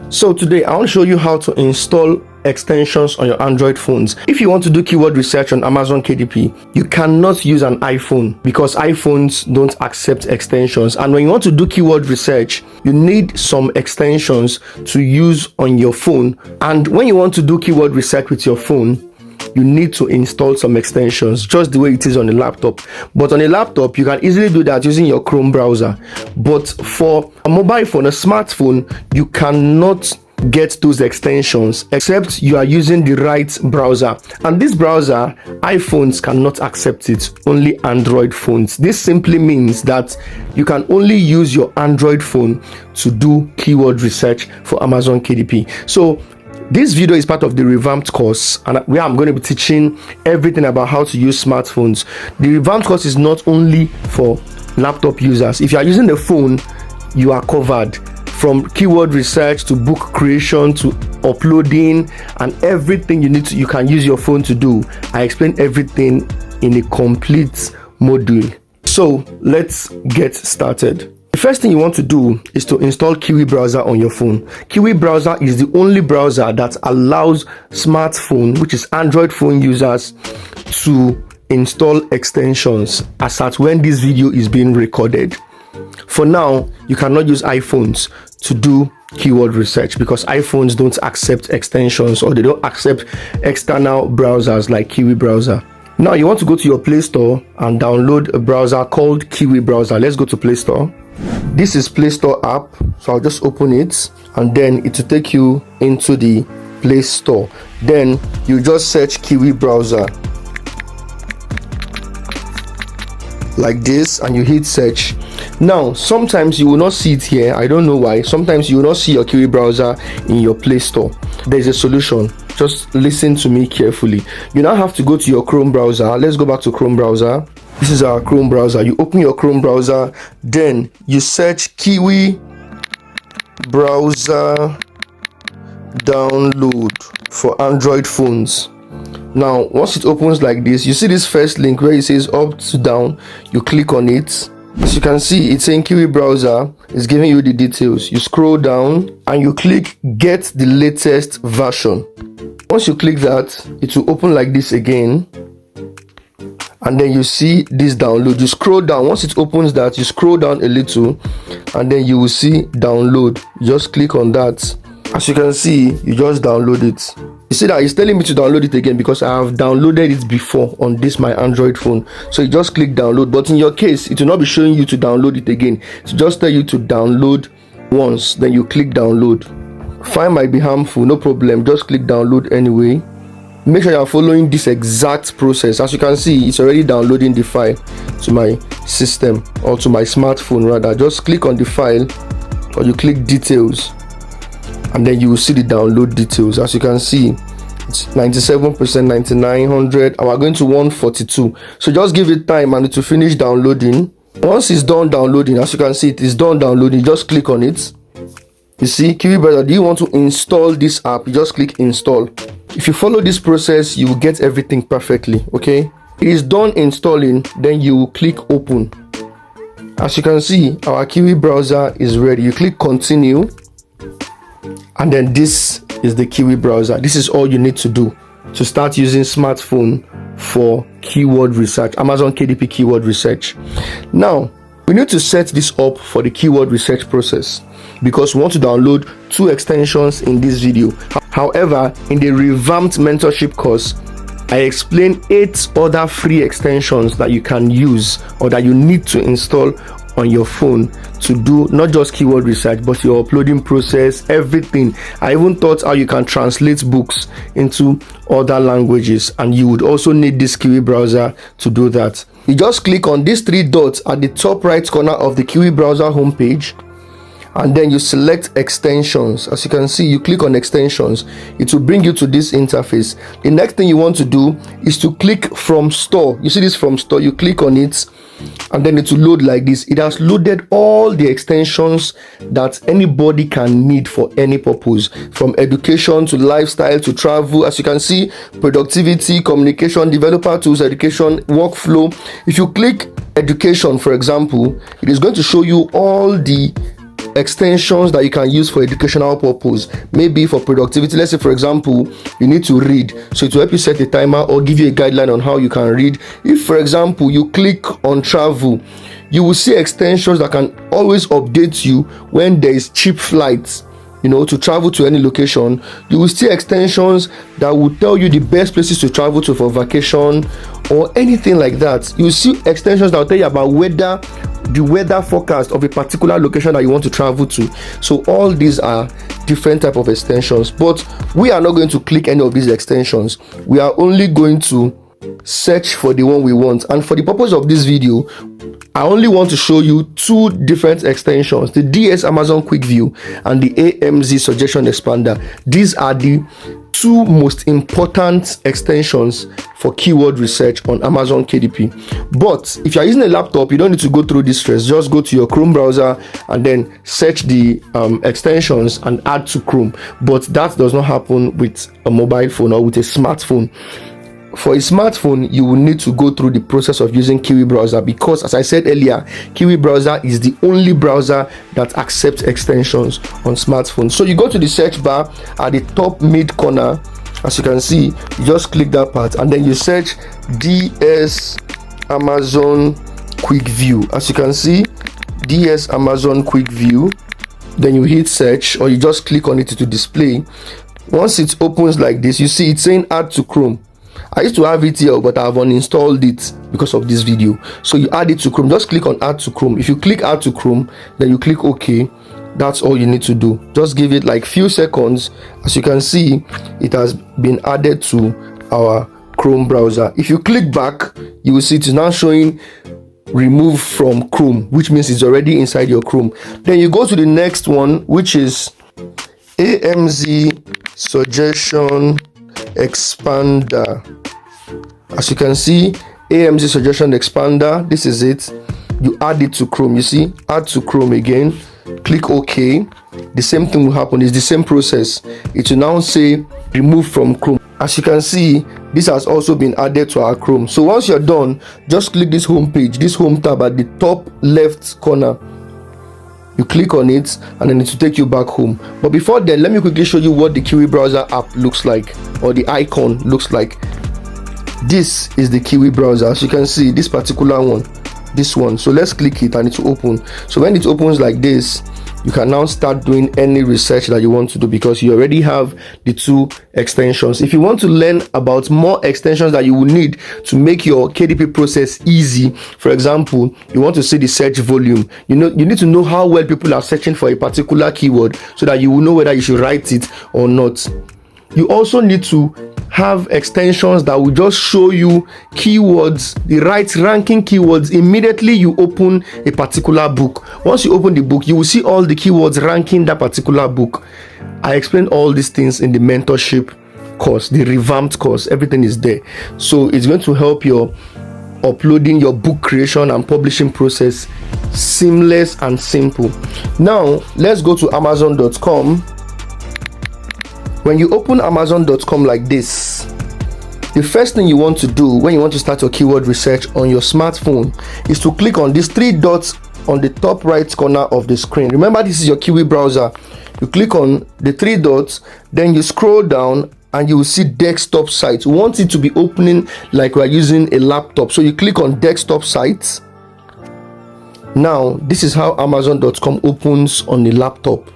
So today I want to show you how to install extensions on your Android phones. If you want to do keyword research on Amazon KDP, you cannot use an iPhone because iPhones don't accept extensions. And when you want to do keyword research, you need some extensions to use on your phone. And when you want to do keyword research with your phone, you need to install some extensions, just the way it is on a laptop. But on a laptop, you can easily do that using your Chrome browser. But for a mobile phone, a smartphone, you cannot get those extensions except you are using the right browser. And this browser, iPhones cannot accept it, only Android phones. This simply means that you can only use your Android phone to do keyword research for Amazon KDP. So this video is part of the revamped course, and where I'm going to be teaching everything about how to use smartphones. The revamped course is not only for laptop users. If you are using the phone, you are covered. From keyword research to book creation to uploading and everything you can use your phone to do. I explain everything in a complete module. So let's get started. The first thing you want to do is to install Kiwi browser on your phone. Kiwi browser is the only browser that allows smartphone, which is Android phone users, to install extensions as at when this video is being recorded. For now, you cannot use iPhones to do keyword research because iPhones don't accept extensions, or they don't accept external browsers like Kiwi browser. Now you want to go to your Play Store and download a browser called Kiwi browser. Let's go to Play Store. This is Play Store app, so I'll just open it and then it will take you into the Play Store. Then you just search Kiwi browser like this and you hit search. Now sometimes you will not see it here. I don't know why. Sometimes you will not see your Kiwi browser in your Play Store. There's a solution. Just listen to me carefully. You now have to go to your Chrome browser. Let's go back to Chrome browser. This is our Chrome browser. You open your Chrome browser, then you search Kiwi browser download for Android phones. Now once it opens like this, you see this first link where it says up to down. You click on it. As you can see, it's saying Kiwi browser is giving you the details. You scroll down and you click get the latest version. Once you click that, it will open like this again. And then you see this download. You scroll down. Once it opens that, you scroll down a little and then you will see download. You just click on that. As you can see, you just download it. You see that it's telling me to download it again because I have downloaded it before on this my Android phone. So you just click download, but in your case it will not be showing you to download it again. It will just tell you to download once, then you click download. Fine might be harmful, no problem, just click download anyway. Make sure you are following this exact process. As you can see, it's already downloading the file to my system, or to my smartphone rather. Just click on the file or you click details and then you will see the download details. As you can see, it's 97%, 9900, and we're going to 142. So just give it time and it will finish downloading. Once it's done downloading, as you can see, it is done downloading. Just click on it. You see, Kiwi browser, do you want to install this app? You just click install. If you follow this process, you will get everything perfectly. Okay, it is done installing, then you will click open. As you can see, our Kiwi browser is ready. You click continue, and then this is the Kiwi browser. This is all you need to do to start using smartphone for keyword research, Amazon KDP keyword research. Now we need to set this up for the keyword research process because we want to download 2 extensions in this video. However, in the revamped mentorship course, I explain 8 other free extensions that you can use or that you need to install on your phone to do not just keyword research but your uploading process, everything. I even taught how you can translate books into other languages, and you would also need this Kiwi browser to do that. You just click on these 3 dots at the top right corner of the Kiwi browser homepage, and then you select extensions. As you can see, you click on extensions. It will bring you to this interface. The next thing you want to do is to click from store. You see this from store, you click on it and then it will load like this. It has loaded all the extensions that anybody can need for any purpose, from education to lifestyle to travel. As you can see, productivity, communication, developer tools, education, workflow. If you click education, for example, it is going to show you all the extensions that you can use for educational purpose, maybe for productivity. Let's say, for example, you need to read, so it will help you set a timer or give you a guideline on how you can read. If, for example, you click on travel, you will see extensions that can always update you when there is cheap flights, to travel to any location. You will see extensions that will tell you the best places to travel to for vacation or anything like that. You will see extensions that will tell you about the weather forecast of a particular location that you want to travel to. So all these are different type of extensions, but we are not going to click any of these extensions. We are only going to search for the one we want, and for the purpose of this video, I only want to show you two different extensions, the DS Amazon Quick View and the AMZ Suggestion Expander. These are the two most important extensions for keyword research on Amazon KDP. But if you're using a laptop, you don't need to go through this stress. Just go to your Chrome browser and then search the extensions and add to Chrome. But that does not happen with a mobile phone or with a smartphone. For a smartphone, you will need to go through the process of using Kiwi browser, because, as I said earlier, Kiwi browser is the only browser that accepts extensions on smartphones. So you go to the search bar at the top mid corner. As you can see, you just click that part and then you search DS Amazon Quick View. As you can see, DS Amazon Quick View. Then you hit search, or you just click on it to display. Once it opens like this, you see it's saying add to Chrome. I used to have it here, but I've uninstalled it because of this video. So you add it to Chrome. Just click on add to Chrome. If you click add to Chrome, then you click OK. That's all you need to do. Just give it like few seconds. As you can see, it has been added to our Chrome browser. If you click back, you will see it is now showing remove from Chrome, which means it's already inside your Chrome. Then you go to the next one, which is AMZ Suggestion Expander. As you can see, AMZ Suggestion Expander, this is it. You add it to Chrome. You see, add to Chrome again, click OK. The same thing will happen. It's the same process. It will now say remove from Chrome. As you can see, this has also been added to our Chrome. So once you're done, just click this home page, this home tab at the top left corner. You click on it and then it will take you back home. But before then, let me quickly show you what the Kiwi browser app looks like, or the icon looks like. This is the Kiwi browser. As you can see, this particular one, this one. So let's click it and it will open. So when it opens like this, you can now start doing any research that you want to do, because you already have the two extensions. If you want to learn about more extensions that you will need to make your KDP process easy, for example, you want to see the search volume. You need to know how well people are searching for a particular keyword so that you will know whether you should write it or not. You also need to have extensions that will just show you keywords, the right ranking keywords, immediately you open a particular book. Once you open the book, you will see all the keywords ranking that particular book. I explained all these things in the mentorship course, the revamped course. Everything is there. So it's going to help your uploading, your book creation and publishing process seamless and simple. Now let's go to Amazon.com. When you open Amazon.com like this, the first thing you want to do when you want to start your keyword research on your smartphone is to click on these three dots on the top right corner of the screen. Remember, this is your Kiwi browser. You click on the three dots, then you scroll down and you will see desktop sites. We want it to be opening like we're using a laptop. So you click on desktop sites. Now, this is how Amazon.com opens on a laptop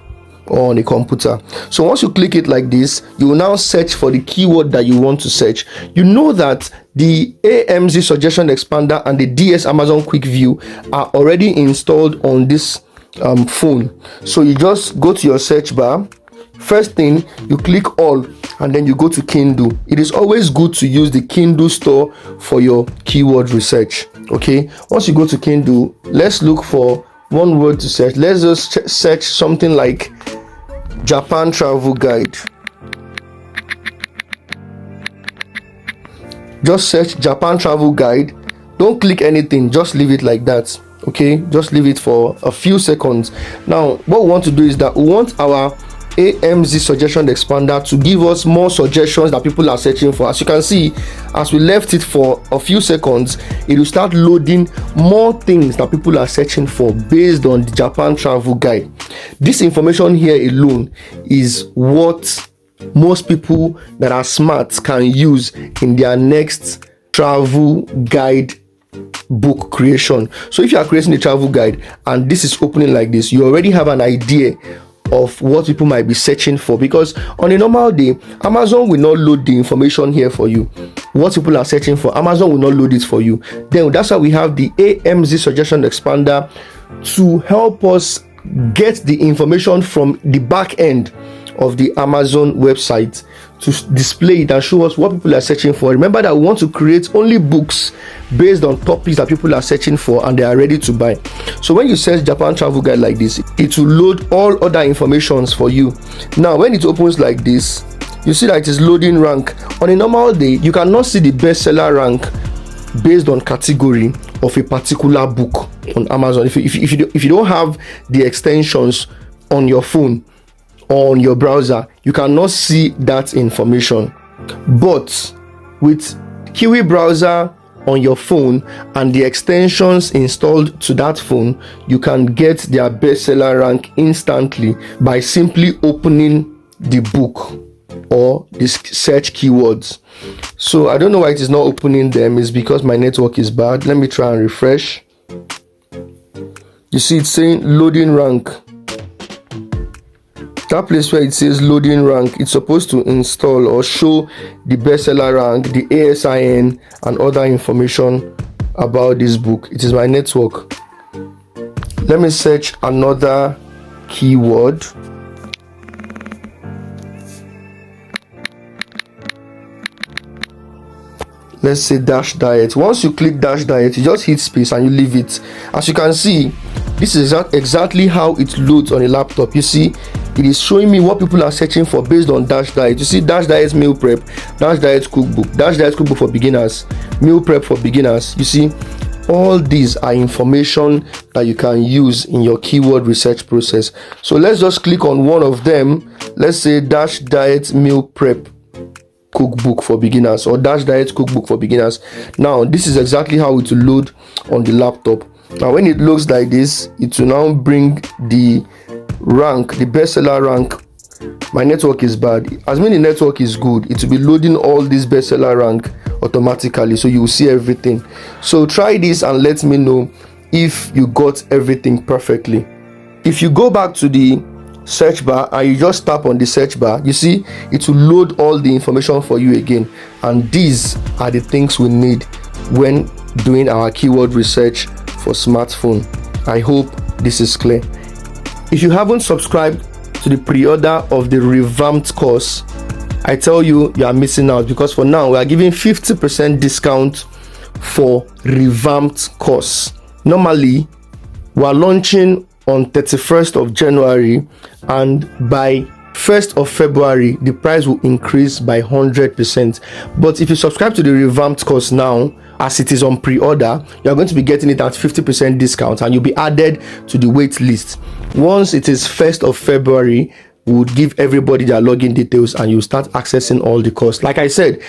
or on a computer. So once you click it like this, you will now search for the keyword that you want to search. You know that the AMZ Suggestion Expander and the DS Amazon Quick View are already installed on this phone. So you just go to your search bar. First thing, you click all and then you go to Kindle. It is always good to use the Kindle store for your keyword research. Okay, once you go to Kindle, let's look for one word to search. Let's just search something like Japan travel guide. Just search Japan travel guide. Don't click anything, just leave it like that. Okay, just leave it for a few seconds. Now what we want to do is that we want our AMZ suggestion expander to give us more suggestions that people are searching for. As you can see, as we left it for a few seconds, it will start loading more things that people are searching for based on the Japan travel guide. This information here alone is what most people that are smart can use in their next travel guide book creation. So if you are creating a travel guide and this is opening like this, you already have an idea of what people might be searching for, because on a normal day Amazon will not load the information here for you. What people are searching for, Amazon will not load it for you. Then that's why we have the AMZ suggestion expander to help us get the information from the back end of the Amazon website to display it and show us what people are searching for. Remember that we want to create only books based on topics that people are searching for and they are ready to buy. So when you search Japan travel guide like this, it will load all other informations for you. Now when it opens like this, you see that it is loading rank. On a normal day, you cannot see the bestseller rank based on category of a particular book on Amazon. If you don't have the extensions on your phone or on your browser, you cannot see that information. But with Kiwi browser on your phone and the extensions installed to that phone, you can get their bestseller rank instantly by simply opening the book or the search keywords. So I don't know why it is not opening them. It's because my network is bad. Let me try and refresh. You see it's saying loading rank. That place where it says loading rank, it's supposed to install or show the bestseller rank, the ASIN and other information about this book. It is my network. Let me search another keyword. Let's say dash diet. Once you click dash diet, you just hit space and you leave it. As you can see, this is exactly how it loads on a laptop. You see, it is showing me what people are searching for based on dash diet. You see, dash diet meal prep, dash diet cookbook, dash diet cookbook for beginners, meal prep for beginners. You see, all these are information that you can use in your keyword research process. So let's just click on one of them. Let's say dash diet meal prep cookbook for beginners or dash diet cookbook for beginners. Now this is exactly how it will load on the laptop. Now when it looks like this, it will now bring the rank, the bestseller rank. My network is bad. As mean the network is good, it will be loading all this bestseller rank automatically, so you will see everything. So try this and let me know if you got everything perfectly. If you go back to the search bar and you just tap on the search bar, you see it will load all the information for you again. And these are the things we need when doing our keyword research for smartphone. I hope this is clear. If you haven't subscribed to the pre-order of the revamped course, I tell you, you are missing out, because for now we are giving 50% discount for revamped course. Normally we are launching on 31st of January, and by 1st of February the price will increase by 100%. But if you subscribe to the revamped course now, as it is on pre-order, you are going to be getting it at 50% discount and you'll be added to the wait list. Once it is 1st of February, we would give everybody their login details and you start accessing all the course. Like I said,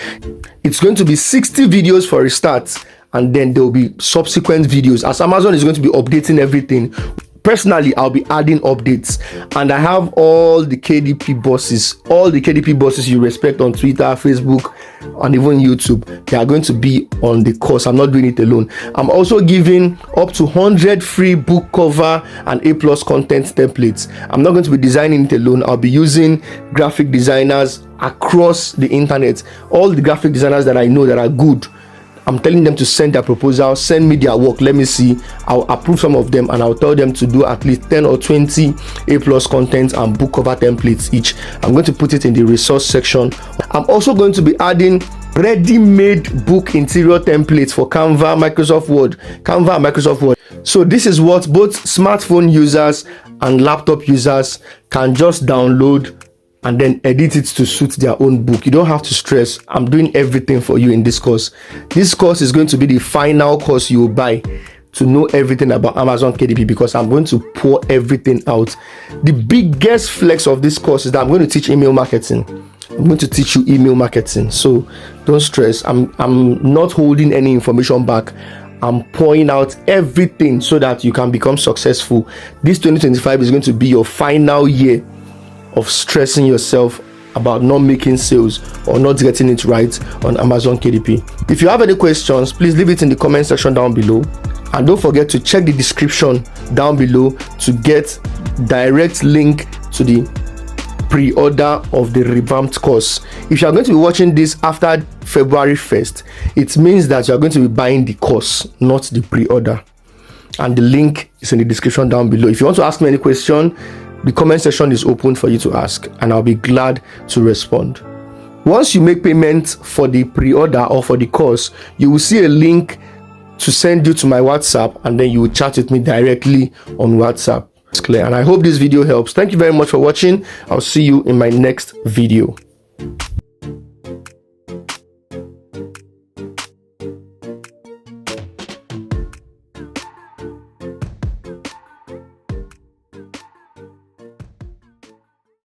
it's going to be 60 videos for a start, and then there will be subsequent videos as Amazon is going to be updating everything. Personally, I'll be adding updates, and I have all the KDP bosses you respect on Twitter, Facebook, and even YouTube. They are going to be on the course. I'm not doing it alone. I'm also giving up to 100 free book cover and A+ content templates. I'm not going to be designing it alone. I'll be using graphic designers across the internet. All the graphic designers that I know that are good, I'm telling them to send their proposal, send me their work, let me see. I'll approve some of them and I'll tell them to do at least 10 or 20 A+ content and book cover templates each. I'm going to put it in the resource section. I'm also going to be adding ready-made book interior templates for Canva, Microsoft Word. So this is what both smartphone users and laptop users can just download and then edit it to suit their own book. You don't have to stress. I'm doing everything for you in this course. This course is going to be the final course you will buy to know everything about Amazon KDP, because I'm going to pour everything out. The biggest flex of this course is that I'm going to teach email marketing. I'm going to teach you email marketing, so don't stress. I'm not holding any information back. I'm pouring out everything so that you can become successful. This 2025 is going to be your final year of stressing yourself about not making sales or not getting it right on Amazon KDP. If you have any questions, please leave it in the comment section down below, and don't forget to check the description down below to get direct link to the pre-order of the revamped course. If you are going to be watching this after February 1st, it means that you are going to be buying the course, not the pre-order, and the link is in the description down below. If you want to ask me any question, the comment section is open for you to ask, and I'll be glad to respond. Once you make payment for the pre-order or for the course, you will see a link to send you to my WhatsApp, and then you will chat with me directly on WhatsApp. It's clear, and I hope this video helps. Thank you very much for watching. I'll see you in my next video.